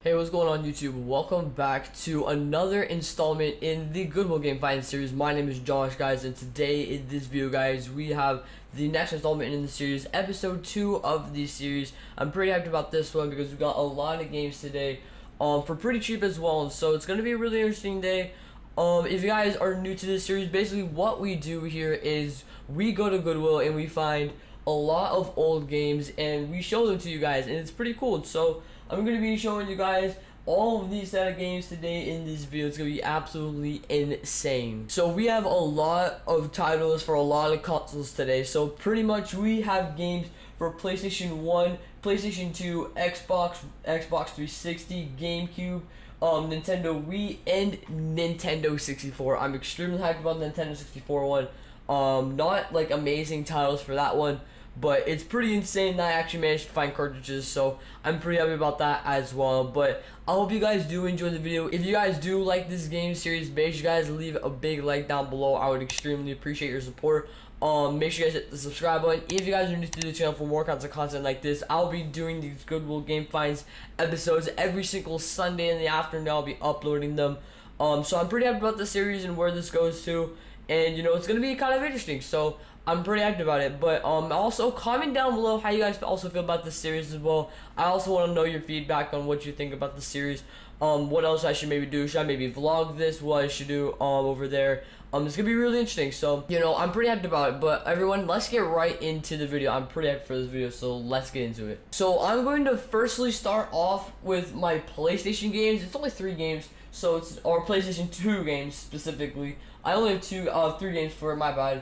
Hey, what's going on YouTube? Welcome back to another installment in the Goodwill game fighting series. My name is Josh, guys, and today in this video, guys, we have the next installment in the series, episode 2 of the series. I'm pretty hyped about this one because we got a lot of games today for pretty cheap as well, and so it's going to be a really interesting day. If you guys are new to this series, basically what we do here is we go to Goodwill and we find a lot of old games and we show them to you guys, and it's pretty cool. So I'm going to be showing you guys all of these set of games today in this video. It's going to be absolutely insane. So we have a lot of titles for a lot of consoles today. So pretty much we have games for PlayStation 1, PlayStation 2, Xbox 360, GameCube, Nintendo Wii, and Nintendo 64. I'm extremely hyped about the Nintendo 64 one. Not like amazing titles for that one, but it's pretty insane that I actually managed to find cartridges, so I'm pretty happy about that as well. But I hope you guys do enjoy the video. If you guys do like this game series, make sure you guys leave a big like down below. I would extremely appreciate your support. Make sure you guys hit the subscribe button. If you guys are new to the channel for more kinds of content like this, I'll be doing these Goodwill game finds episodes every single Sunday in the afternoon. I'll be uploading them. So I'm pretty happy about the series and where this goes to, and you know, it's gonna be kind of interesting. So I'm pretty hyped about it. But also comment down below how you guys also feel about this series as well. I also want to know your feedback on what you think about the series. What else I should maybe do. Should I maybe vlog this, what I should do over there. It's gonna be really interesting. So you know, I'm pretty hyped about it. But everyone, let's get right into the video. I'm pretty hyped for this video, so let's get into it. So I'm going to firstly start off with my PlayStation games. It's only 3 games, so it's or PlayStation 2 games specifically. I only have 3 games for it, my bad.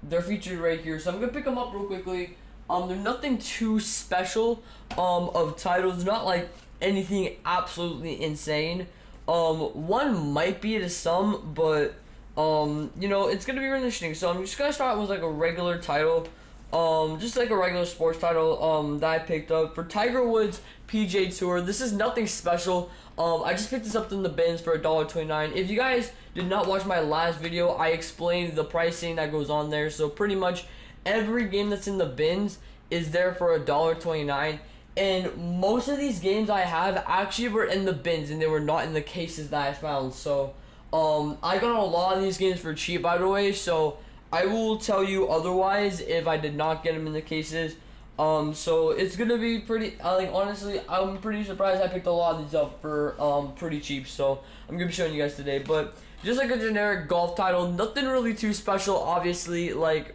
They're featured right here, so I'm gonna pick them up real quickly. They're nothing too special of titles, not like anything absolutely insane. One might be to some, but you know, it's gonna be really interesting. So I'm just gonna start with like a regular title, just like a regular sports title that I picked up for Tiger Woods PGA Tour. This is nothing special. I just picked this up in the bins for $1.29. If you guys did not watch my last video, I explained the pricing that goes on there. So pretty much every game that's in the bins is there for $1.29. And most of these games I have actually were in the bins and they were not in the cases that I found. So I got a lot of these games for cheap, by the way. So I will tell you otherwise if I did not get them in the cases. So it's gonna be pretty, like, honestly, I'm pretty surprised I picked a lot of these up for pretty cheap. So I'm gonna be showing you guys today. But just like a generic golf title, nothing really too special. Obviously, like,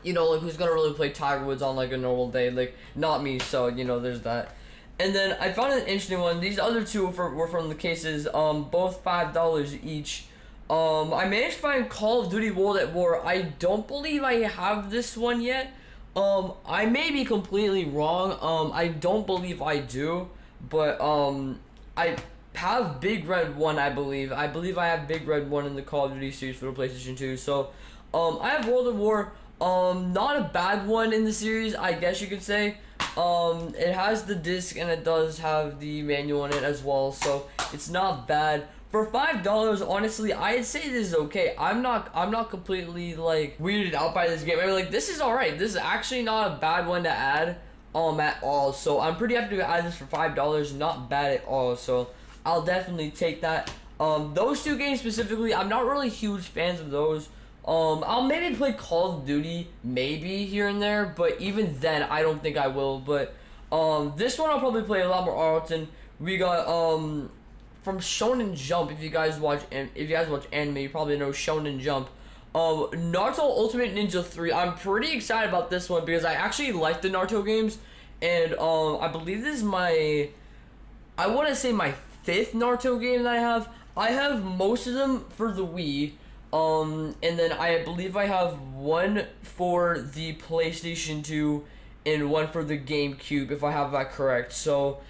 you know, like, who's gonna really play Tiger Woods on like a normal day? Like, not me. So you know, there's that. And then I found an interesting one. These other two were from the cases, both $5 each. I managed to find Call of Duty World at War. I don't believe I have this one yet. I may be completely wrong. I don't believe I do, but I have Big Red 1, I believe. I believe I have Big Red 1 in the Call of Duty series for the PlayStation 2. So I have World at War. Not a bad one in the series, I guess you could say. It has the disc and it does have the manual in it as well, so it's not bad. For $5, honestly, I'd say this is okay. I'm not completely like weirded out by this game. I mean, like, this is alright. This is actually not a bad one to add at all. So I'm pretty happy to add this for $5. Not bad at all. So I'll definitely take that. Those 2 games specifically, I'm not really huge fans of those. I'll maybe play Call of Duty maybe here and there, but even then I don't think I will. But this one I'll probably play a lot more often. We got from Shonen Jump. If you guys watch anime, you probably know Shonen Jump. Naruto Ultimate Ninja 3. I'm pretty excited about this one because I actually like the Naruto games, and I believe this is my, I want to say my 5th Naruto game that I have. I have most of them for the Wii. And then I believe I have one for the PlayStation 2 and one for the GameCube, if I have that correct. So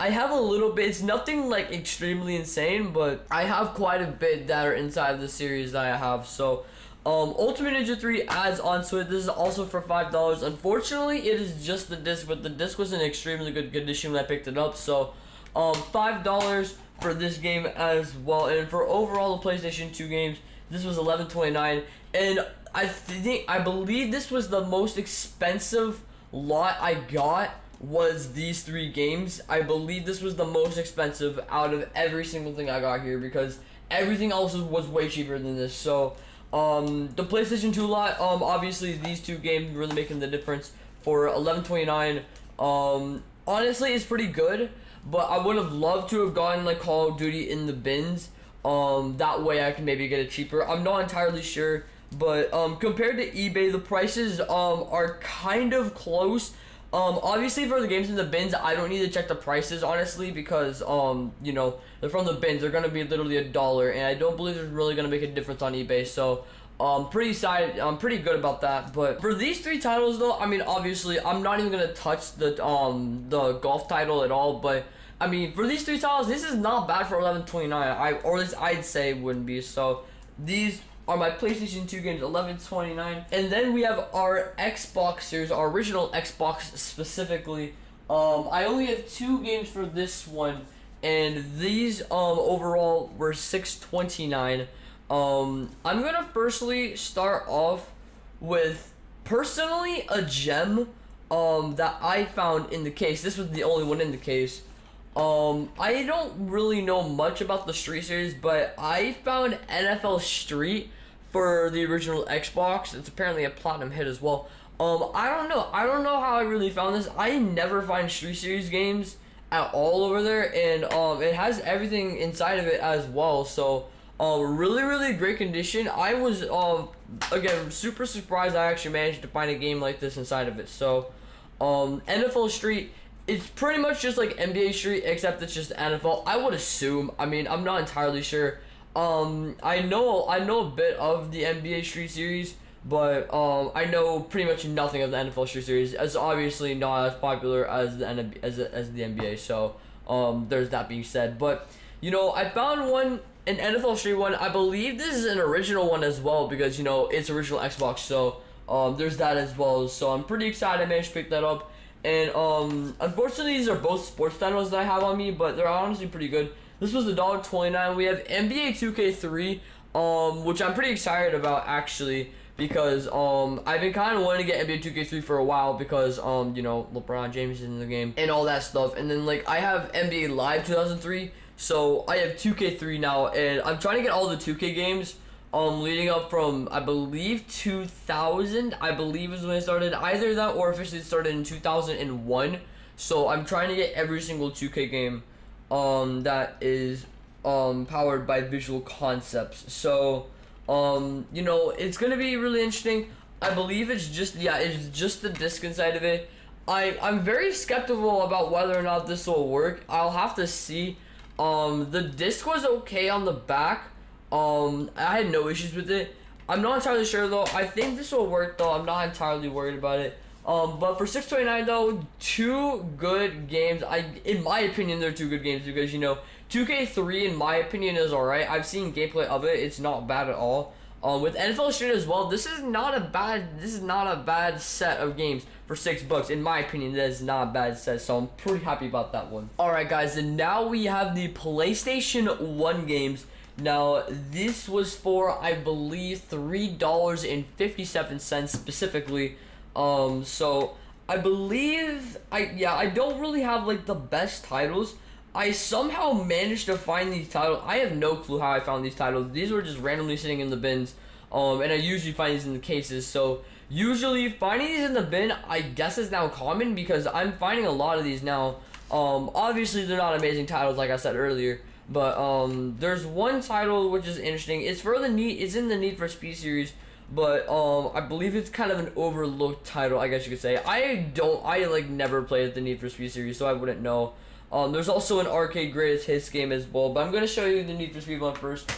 I have a little bit. It's nothing like extremely insane, but I have quite a bit that are inside of the series that I have. So Ultimate Ninja 3 adds onto it. This is also for $5. Unfortunately, it is just the disc, but the disc was in extremely good condition when I picked it up. So $5 for this game as well. And for overall the PlayStation 2 games, this was $11.29, and I believe this was the most expensive lot I got was these 3 games. I believe this was the most expensive out of every single thing I got here because everything else was way cheaper than this. So the PlayStation 2 lot, obviously these 2 games really making the difference for $11.29. Honestly, it's pretty good, but I would have loved to have gotten like Call of Duty in the bins. That way I can maybe get it cheaper. I'm not entirely sure, but compared to eBay, the prices are kind of close. Obviously for the games in the bins, I don't need to check the prices honestly because you know, they're from the bins. They're gonna be literally $1, and I don't believe it's really gonna make a difference on eBay. So I'm pretty good about that. But for these 3 titles though, I mean, obviously I'm not even gonna touch the golf title at all. But I mean, for these 3 titles, this is not bad for $11.29. Or at least I'd say it wouldn't be. So these are my PlayStation 2 games, $11.29. And then we have our Xbox series, our original Xbox specifically. I only have 2 games for this one, and these overall were $6.29. I'm gonna firstly start off with personally a gem that I found in the case. This was the only one in the case. I don't really know much about the Street series, but I found NFL Street for the original Xbox. It's apparently a platinum hit as well. I don't know how I really found this. I never find Street series games at all over there, and it has everything inside of it as well. So really great condition. I was again super surprised I actually managed to find a game like this inside of it. So NFL Street, it's pretty much just like NBA Street, except it's just NFL, I would assume. I mean, I'm not entirely sure. I know a bit of the NBA Street series, but I know pretty much nothing of the NFL Street series. It's obviously not as popular as the NBA. So there's that being said. But you know, I found an NFL Street one. I believe this is an original one as well because you know it's original Xbox. So there's that as well. So I'm pretty excited I managed to pick that up. And unfortunately these are both sports titles that I have on me, but they're honestly pretty good. This was $1.29. We have NBA 2K3, which I'm pretty excited about actually because I've been kind of wanting to get NBA 2K3 for a while because you know, LeBron James is in the game and all that stuff. And then like I have NBA Live 2003, so I have 2K3 now, and I'm trying to get all the 2K games leading up from I believe 2000. I believe is when it started. Either that or officially started in 2001. So I'm trying to get every single 2K game that is powered by Visual Concepts. So you know, it's gonna be really interesting. I believe it's just the disc inside of it. I'm very skeptical about whether or not this will work. I'll have to see. The disc was okay on the back. I had no issues with it. I'm not entirely sure though. I think this will work though. I'm not entirely worried about it. But for $6.29 though, 2 good games. In my opinion, they're 2 good games because you know, 2K3 in my opinion is alright. I've seen gameplay of it. It's not bad at all. With NFL Street as well, this is not a bad set of games for $6. In my opinion, that is not a bad set, so I'm pretty happy about that one. Alright guys, and now we have the PlayStation 1 games. Now, this was for, I believe, $3.57 specifically. So I believe I don't really have like the best titles. I somehow managed to find these titles. I have no clue how I found these titles. These were just randomly sitting in the bins. And I usually find these in the cases. So usually finding these in the bin, I guess, is now common because I'm finding a lot of these now. Obviously they're not amazing titles like I said earlier. But there's one title which is interesting. It's in the Need for Speed series, but I believe it's kind of an overlooked title, I guess you could say. I like never played the Need for Speed series, so I wouldn't know. There's also an arcade greatest hits game as well, but I'm gonna show you the Need for Speed one first.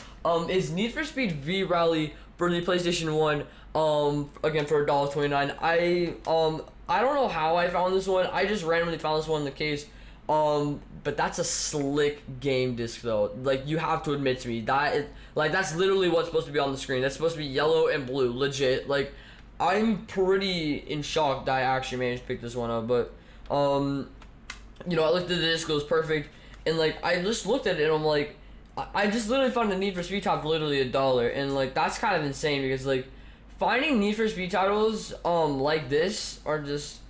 Is Need for Speed V Rally for the PlayStation 1. Again for $1.29. I don't know how I found this one. I just randomly found this one in the case. But that's a slick game disc though. Like, you have to admit to me that is, like, that's literally what's supposed to be on the screen. That's supposed to be yellow and blue, legit. Like, I'm pretty in shock that I actually managed to pick this one up. But you know, I looked at the disc, it was perfect, and like I just looked at it and I'm like, I just literally found the Need for Speed top for literally $1, and like that's kind of insane because like finding Need for Speed titles like this are just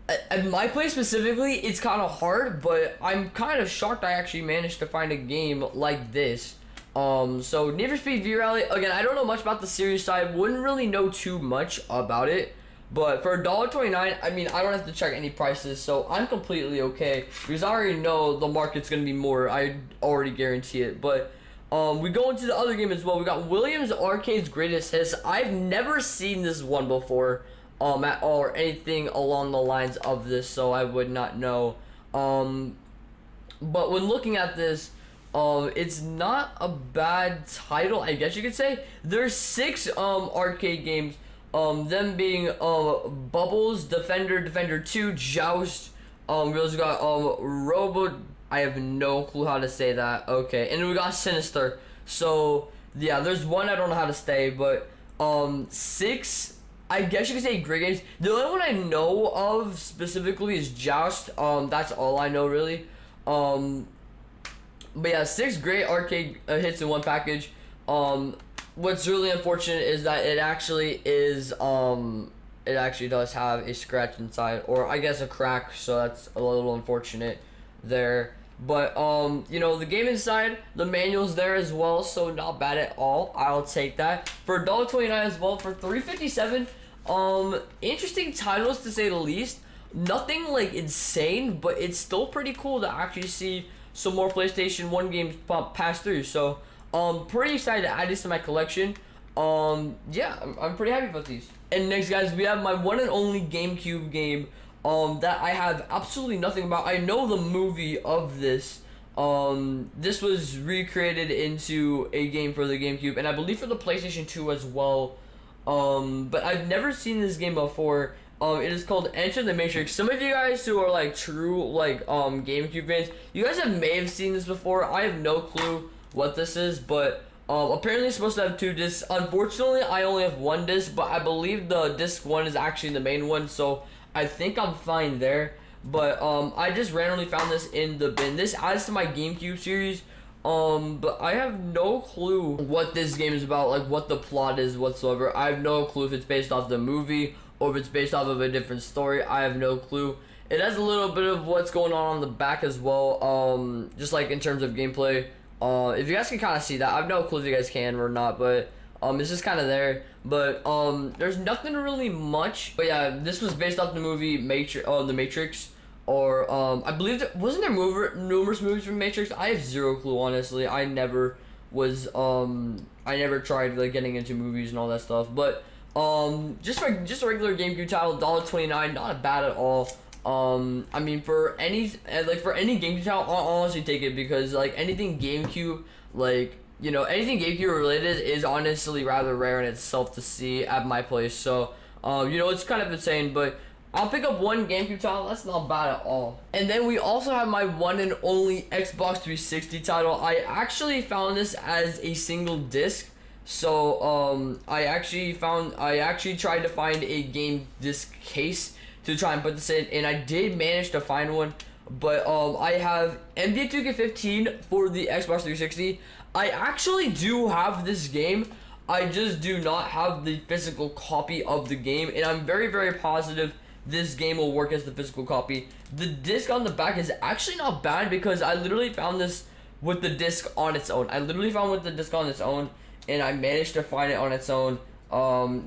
At my place specifically, it's kind of hard, but I'm kind of shocked I actually managed to find a game like this. So Need for Speed V Rally, again, I don't know much about the series, so I wouldn't really know too much about it. But for $1.29, I mean, I don't have to check any prices, so I'm completely okay because I already know the market's gonna be more. I already guarantee it. But we go into the other game as well. We got Williams Arcade's Greatest Hits. I've never seen this one before. At all, or anything along the lines of this, so I would not know. But when looking at this, it's not a bad title, I guess you could say. There's 6 arcade games, them being Bubbles, Defender 2, Joust. We also got Robo. I have no clue how to say that. Okay, and we got Sinister. So yeah, there's one I don't know how to say, but 6. I guess you could say great games. The only one I know of specifically is Joust. That's all I know really. But yeah, 6 great arcade hits in one package. What's really unfortunate is that it actually does have a scratch inside, or I guess a crack. So that's a little unfortunate there. But you know, the game inside, the manual's there as well, so not bad at all. I'll take that for $1.29 as well. For $3.57. Interesting titles to say the least. Nothing like insane, but it's still pretty cool to actually see some more PlayStation 1 games pass through. So pretty excited to add this to my collection. Yeah, I'm pretty happy about these. And next, guys, we have my one and only GameCube game that I have absolutely nothing about. I know the movie of this. This was recreated into a game for the GameCube, and I believe for the PlayStation 2 as well. But I've never seen this game before. It is called Enter the Matrix. Some of you guys who are like true like GameCube fans, you guys may have seen this before. I have no clue what this is, but apparently it's supposed to have 2 discs. Unfortunately, I only have 1 disc, but I believe the disc 1 is actually the main one, so I think I'm fine there. But I just randomly found this in the bin. This adds to my GameCube series. But I have no clue what this game is about, like what the plot is whatsoever. I have no clue if it's based off the movie or if it's based off of a different story. I have no clue. It has a little bit of what's going on the back as well, just like in terms of gameplay. If you guys can kind of see that, I have no clue if you guys can or not, but it's just kind of there. But there's nothing really much. But yeah, this was based off the movie The Matrix. Or I believe wasn't there numerous movies from Matrix? I have zero clue, honestly. I never was I never tried like getting into movies and all that stuff. But just a regular GameCube title, $1.29, not bad at all. I mean, for any GameCube title, I'll honestly take it, because like anything GameCube, like, you know, anything GameCube related is honestly rather rare in itself to see at my place. So you know, it's kind of insane, but I'll pick up 1 GameCube title. That's not bad at all. And then we also have my one and only Xbox 360 title. I actually found this as a single disc. So I actually tried to find a game disc case to try and put this in, and I did manage to find one. But I have NBA 2K15 for the Xbox 360. I actually do have this game. I just do not have the physical copy of the game, and I'm very, very positive this game will work as the physical copy. The disc on the back is actually not bad, because I literally found this with the disc on its own. And I managed to find it on its own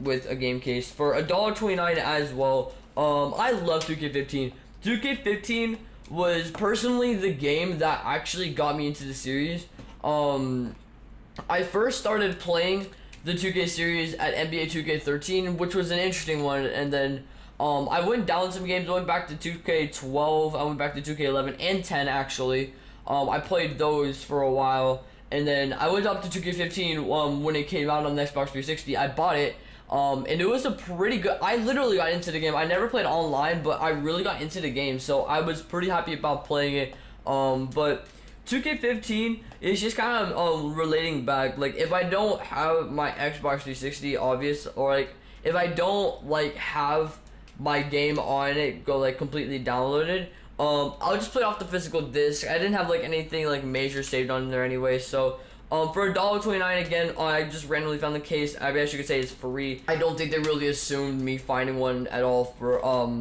with a game case for $1.29 as well. I love 2K15. 2K15 was personally the game that actually got me into the series. I first started playing the 2K series at NBA 2K13, which was an interesting one, and then I went down some games. I went back to 2K12, I went back to 2K11 and 10 actually. I played those for a while, and then I went up to 2K15 when it came out on the Xbox 360. I bought it, and it was a pretty good. I literally got into the game. I never played online, but I really got into the game, so I was pretty happy about playing it. But 2K15 is just kind of relating back. Like, if I don't have my Xbox 360, obvious, or like if I don't like have my game on it like completely downloaded, I'll just play off the physical disc. I didn't have like anything like major saved on there anyway, so For $1.29 again, I just randomly found the case. I guess you could say it's free. I don't think they really assumed me finding one at all for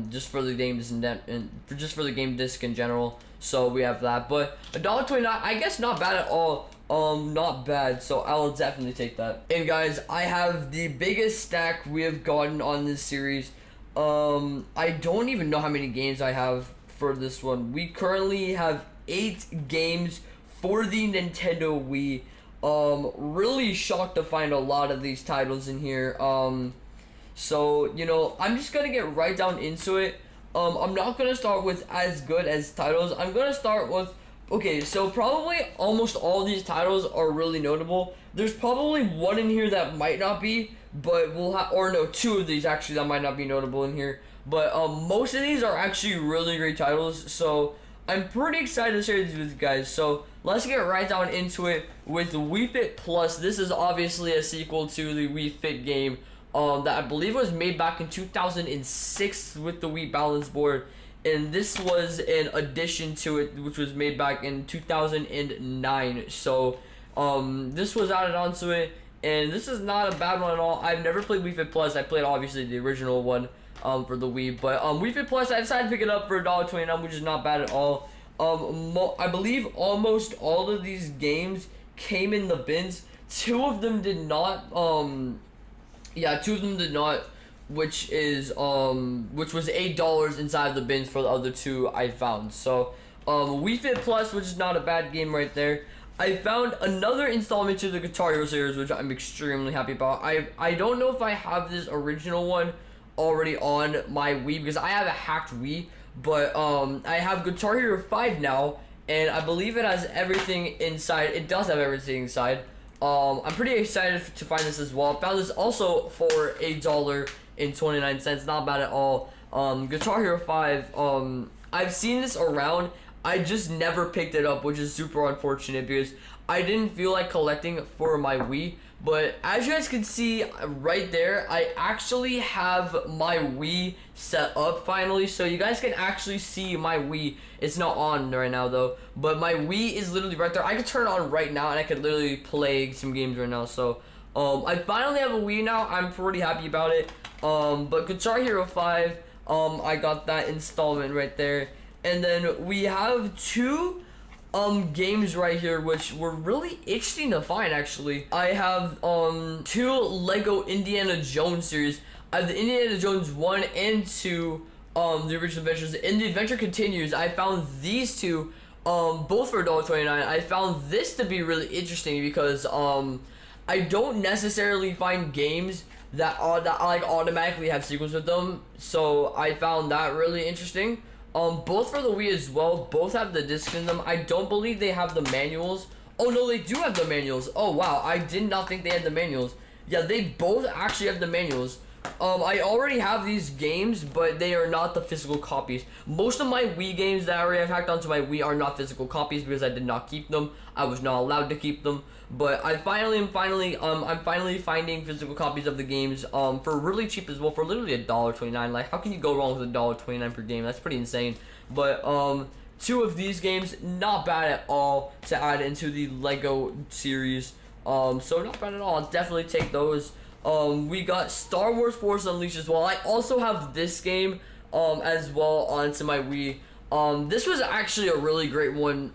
just for the game just for the game disc in general. So we have that. But $1.29, I guess not bad at all. Not bad, so I'll definitely take that. And guys, I have the biggest stack we have gotten on this series. I don't even know how many games I have for this one. We currently have 8 games for the Nintendo Wii. Really shocked to find a lot of these titles in here. So, you know, I'm just gonna get right down into it. I'm not gonna start with as good as titles. I'm gonna start with, okay, so probably almost all these titles are really notable. There's probably one in here that might not be, but we'll have, or no, 2 of these actually that might not be notable in here. But most of these are actually really great titles, so I'm pretty excited to share these with you guys. So let's get right down into it with the Wii Fit Plus. This is obviously a sequel to the Wii Fit game that I believe was made back in 2006 with the Wii Balance Board. And this was an addition to it, which was made back in 2009. So this was added onto it, and this is not a bad one at all. I've never played Wii Fit Plus. I played obviously the original one for the Wii, but Wii Fit Plus, I decided to pick it up for $1.29, which is not bad at all. I believe almost all of these games came in the bins. 2 of them did not. Yeah, 2 of them did not, which was $8 inside of the bins for the other 2 I found. So Wii Fit Plus, which is not a bad game right there. I found another installment to the Guitar Hero series, which I'm extremely happy about. I don't know if I have this original one already on my Wii, because I have a hacked Wii, but I have Guitar Hero 5 now, and I believe it has everything inside. It does have everything inside. I'm pretty excited to find this as well. I found this also for $8.29, not bad at all. Guitar Hero 5, I've seen this around. I just never picked it up, which is super unfortunate because I didn't feel like collecting for my Wii. But as you guys can see right there, I actually have my Wii set up finally, so you guys can actually see my Wii. It's not on right now though, but my Wii is literally right there. I could turn it on right now and I could literally play some games right now. So I finally have a Wii now. I'm pretty happy about it. But Guitar Hero 5, I got that installment right there. And then we have 2 games right here which were really interesting to find actually. I have 2 Lego Indiana Jones series. I have the Indiana Jones 1 and 2, the original adventures. In the Adventure Continues, I found these 2 both for $1.29. I found this to be really interesting because I don't necessarily find games that like automatically have sequels with them, so I found that really interesting. Both for the Wii as well, both have the discs in them. I don't believe they have the manuals. Oh no, they do have the manuals. Oh wow, I did not think they had the manuals. Yeah, they both actually have the manuals. I already have these games, but they are not the physical copies. Most of my Wii games that I already have hacked onto my Wii are not physical copies because I did not keep them. I was not allowed to keep them. But I'm finally finding physical copies of the games for really cheap as well, for literally $1.29. Like, how can you go wrong with $1.29 per game? That's pretty insane. But 2 of these games, not bad at all to add into the Lego series. So not bad at all. I'll definitely take those. We got Star Wars Force Unleashed as well. I also have this game as well onto my Wii. This was actually a really great one.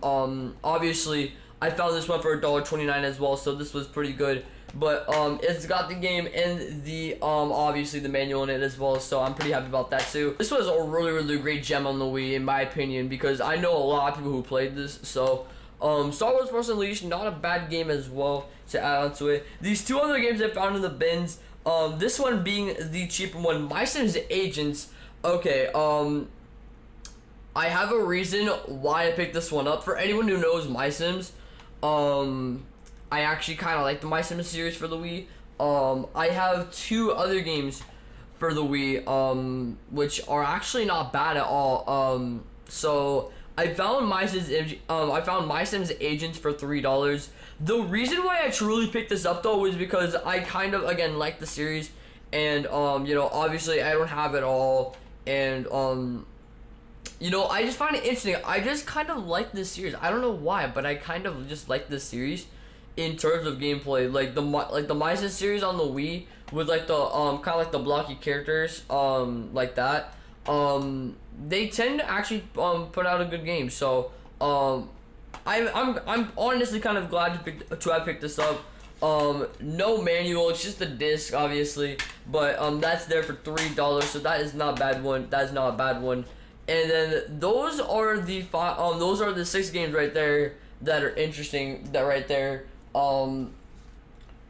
Obviously I found this one for $1.29 as well, so this was pretty good. But it's got the game and the obviously the manual in it as well, so I'm pretty happy about that too. This was a really great gem on the Wii in my opinion, because I know a lot of people who played this. So Star Wars Force Unleashed, not a bad game as well to add onto it. These 2 other games I found in the bins, this one being the cheaper one, My Sims Agents. Okay, I have a reason why I picked this one up. For anyone who knows My Sims, I actually kind of like the My Sims series for the Wii. I have 2 other games for the Wii, which are actually not bad at all. So I found My Sims Agents for $3. The reason why I truly picked this up though was because I kind of again like the series, and you know, obviously I don't have it all, and you know, I just find it interesting. I just kind of like this series. I don't know why, but I kind of just like this series. in terms of gameplay. Like the Mysis series on the Wii with like the kind of like the blocky characters like that. They tend to actually put out a good game. So I'm honestly kind of glad to have picked this up. No manual, it's just a disc obviously, but that's there for $3, so that is not bad one. That is not a bad one. And then those are the 6 games right there that are interesting. That right there,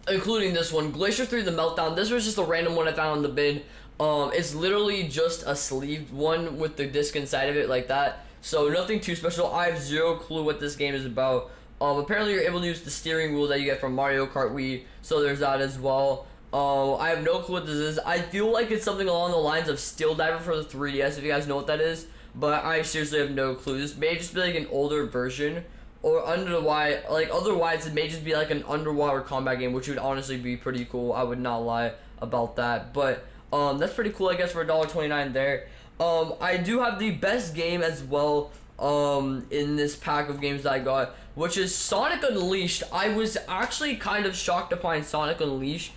including this one, Glacier 3: The Meltdown. This was just a random one I found in the bin. It's literally just a sleeved one with the disc inside of it like that. So nothing too special. I have zero clue what this game is about. Apparently you're able to use the steering wheel that you get from Mario Kart Wii, so there's that as well. I have no clue what this is. I feel like it's something along the lines of Steel Diver for the 3DS, if you guys know what that is, but I seriously have no clue. This may just be like an older version, or otherwise it may just be like an underwater combat game, which would honestly be pretty cool. I would not lie about that, but that's pretty cool, I guess, for $1.29 there. I do have the best game as well in this pack of games that I got, which is Sonic Unleashed. I was actually kind of shocked to find Sonic Unleashed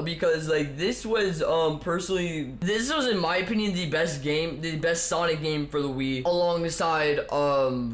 because like this was personally, this was in my opinion the best game, the best Sonic game for the Wii, alongside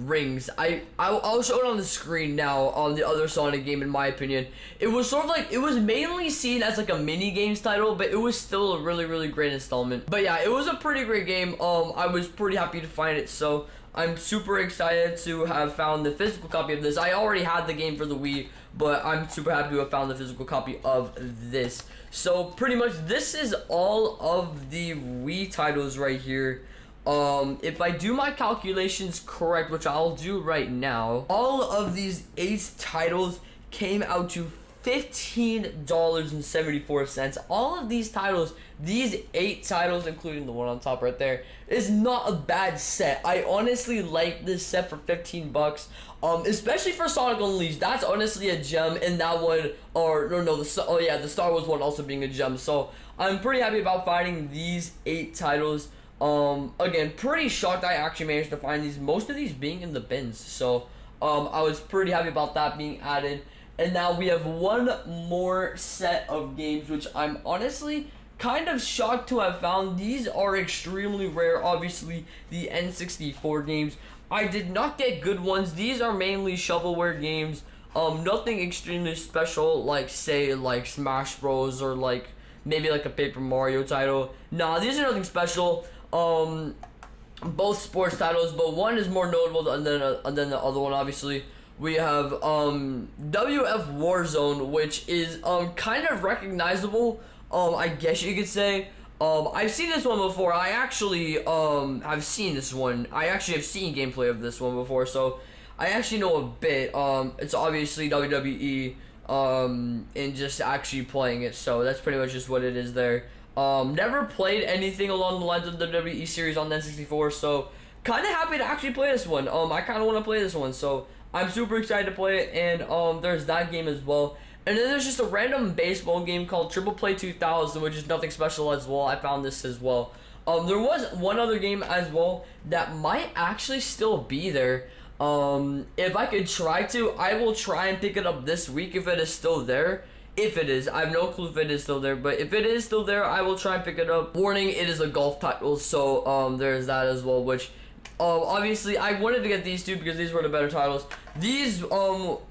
Rings. I'll show it on the screen now. On the other Sonic game, in my opinion, it was sort of like, it was mainly seen as like a mini games title, but it was still a really great installment. But yeah, it was a pretty great game. I was pretty happy to find it, so I'm super excited to have found the physical copy of this. I already had the game for the Wii, but I'm super happy to have found the physical copy of this. So pretty much this is all of the Wii titles right here. If I do my calculations correct, which I'll do right now, all of these 8 titles came out to $15.74. All of these titles, these 8 titles, including the one on top right there, is not a bad set. I honestly like this set for 15 bucks. Especially for Sonic Unleashed. That's honestly a gem, and that one, or no, the Star Wars one also being a gem. So I'm pretty happy about finding these 8 titles. Again, pretty shocked I actually managed to find these, most of these being in the bins. So I was pretty happy about that being added. And now we have one more set of games, which I'm honestly kind of shocked to have found. These are extremely rare. Obviously, the N64 games. I did not get good ones. These are mainly shovelware games. Nothing extremely special, like say like Smash Bros. Or like maybe like a Paper Mario title. Nah, these are nothing special. Both sports titles, but one is more notable than the other one, obviously. We have WF Warzone, which is kind of recognizable, I guess you could say. I've seen this one before. I actually have seen this one. I actually have seen gameplay of this one before, so I actually know a bit. It's obviously WWE and just actually playing it, so that's pretty much just what it is there. Never played anything along the lines of the WWE series on the N64, so kind of happy to actually play this one. I kind of want to play this one, so I'm super excited to play it. And there's that game as well. And then there's just a random baseball game called Triple Play 2000, which is nothing special as well. I found this as well. There was one other game as well that might actually still be there. If I could try to, I will try and pick it up this week if it is still there. If it is, I have no clue if it is still there, but if it is still there, I will try and pick it up. Warning, it is a golf title, so there's that as well, which obviously I wanted to get these two because these were the better titles. These for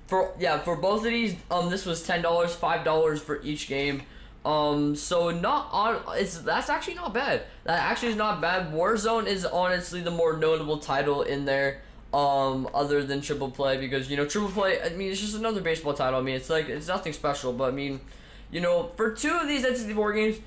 both of these, this was $10, $5 for each game. So not on, that's actually not bad. That actually is not bad. Warzone is honestly the more notable title in there, other than Triple Play, because you know Triple Play, I mean, it's just another baseball title. I mean, it's like, it's nothing special, but I mean, you know, for 2 of these N64 games,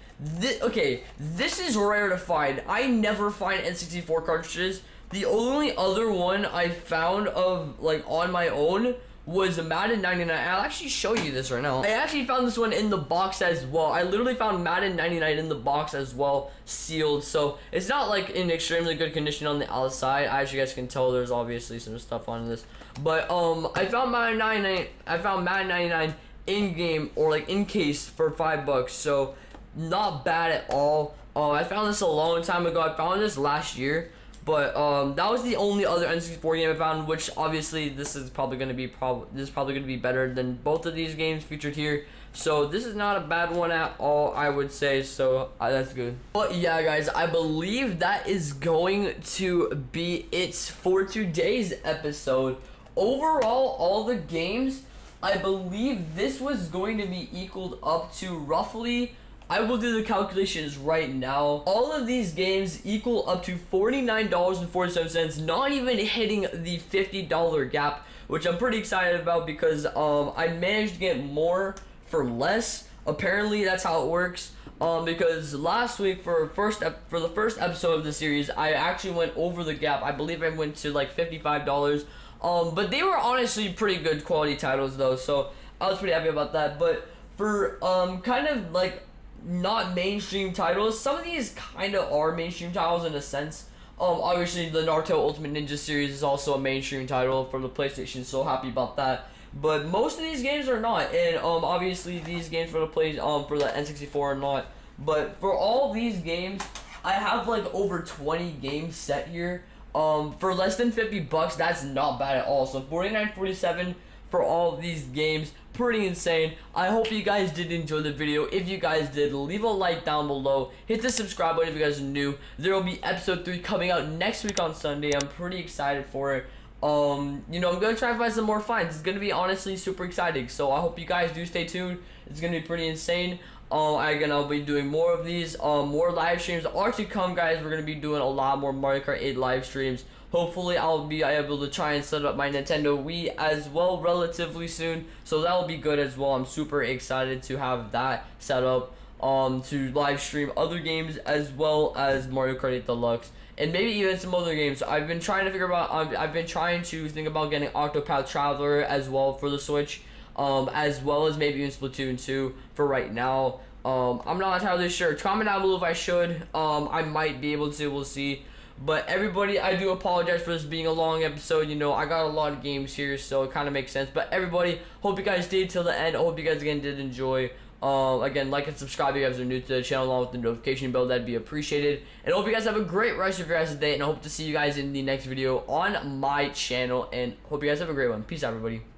this is rare to find. I never find N64 cartridges. The only other one I found of like on my own was Madden 99. I'll actually show you this right now. I actually found this one in the box as well. I literally found Madden 99 in the box as well, sealed. So it's not like in extremely good condition on the outside. As you guys can tell, there's obviously some stuff on this. But I found Madden 99. I found Madden 99 in game, or like in case, for $5. So not bad at all. I found this a long time ago. I found this last year. But that was the only other N64 game I found, which obviously this is probably going to be better than both of these games featured here. So this is not a bad one at all, I would say. So that's good. But yeah, guys, I believe that is going to be it for today's episode. Overall, all the games, I believe this was going to be equaled up to roughly, I will do the calculations right now. All of these games equal up to $49.47, not even hitting the $50 gap, which I'm pretty excited about because I managed to get more for less. Apparently that's how it works. Because last week for the first episode of the series, I actually went over the gap. I believe I went to like $55. But they were honestly pretty good quality titles though, so I was pretty happy about that. But for kind of like not mainstream titles, some of these kind of are mainstream titles in a sense. Obviously the Naruto Ultimate Ninja series is also a mainstream title from the PlayStation, so happy about that. But most of these games are not, and obviously these games for the for the N64 are not. But for all these games, I have like over 20 games set here. For less than $50, that's not bad at all. So $49.47 for all of these games, pretty insane. I hope you guys did enjoy the video. If you guys did, leave a like down below, hit the subscribe button if you guys are new. There will be episode 3 coming out next week on Sunday. I'm pretty excited for it. You know, I'm gonna try to find some more finds. It's gonna be honestly super exciting, so I hope you guys do stay tuned. It's gonna be pretty insane. I'll be doing more of these. More live streams are to come, guys. We're gonna be doing a lot more Mario Kart 8 live streams. Hopefully I'll be able to try and set up my Nintendo Wii as well relatively soon, so that will be good as well. I'm super excited to have that set up to live stream other games as well as Mario Kart 8 Deluxe and maybe even some other games. I've been trying to figure out I've been trying to think about getting Octopath Traveler as well for the Switch, as well as maybe even Splatoon 2 for right now. I'm not entirely sure. Comment down below if I should. I might be able to, we'll see. But everybody, I do apologize for this being a long episode. You know, I got a lot of games here, so it kind of makes sense. But everybody, hope you guys stayed till the end. I hope you guys again did enjoy. Again, like and subscribe if you guys are new to the channel, along with the notification bell. That'd be appreciated. And I hope you guys have a great rest of your guys' day. And I hope to see you guys in the next video on my channel. And hope you guys have a great one. Peace out, everybody.